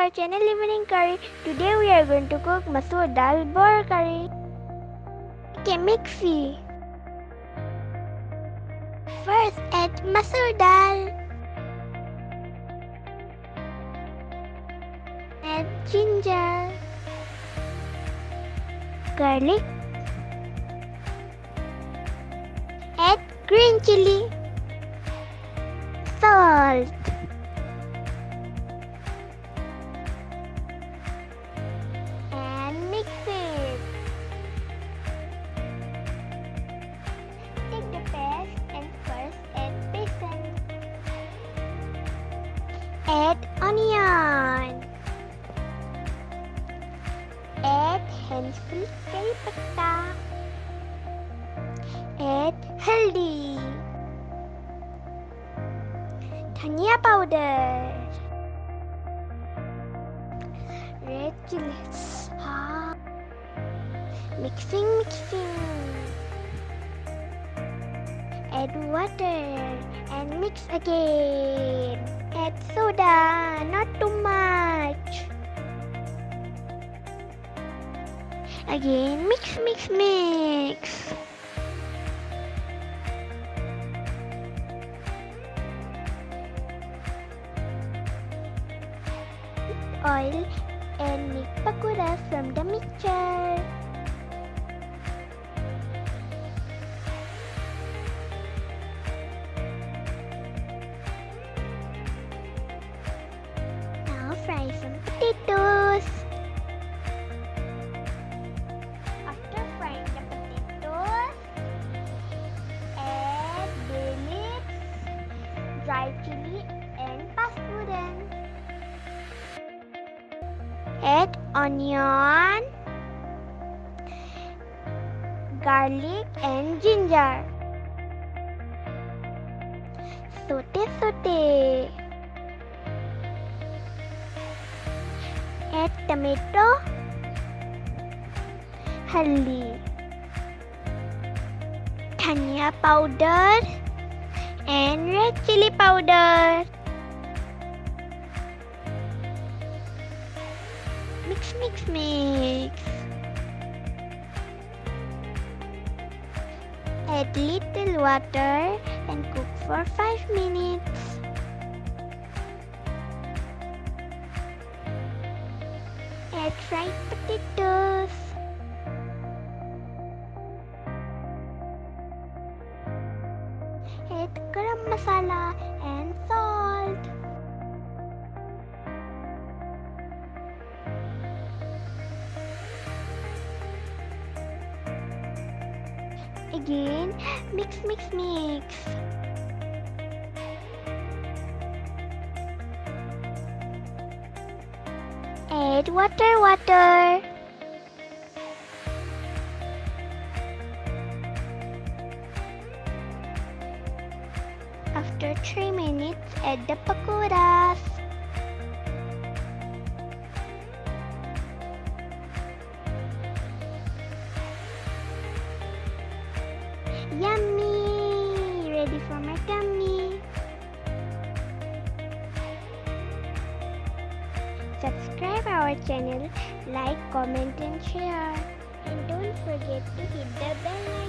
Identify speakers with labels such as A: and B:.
A: our channel Evening Curry. Today we are going to cook masoor dal bor curry. Okay, mixie. First add masoor dal. Add ginger, garlic. Add green chili, salt. Mix it. Take the paste and first add besan. Add onion. Add handful curry patta. Add haldi, dhania powder, red chilies. Mixing. Add water and mix again. Add soda, not too much. Again, mix. Oil and make pakoras from the mixture. Now fry some potatoes. After frying the potatoes, add bay leaves, dry chili and pasforan. Add onion, garlic and ginger. Saute. Add tomato, haldi, dhania powder and red chili powder. Mix. Add little water and cook for 5 minutes. Add fried potatoes. Add garam masala and salt. Again, mix. Add water. After 3 minutes, add the pakoras. Yummy! Ready for my tummy. Subscribe our channel, like, comment and share. And don't forget to hit the bell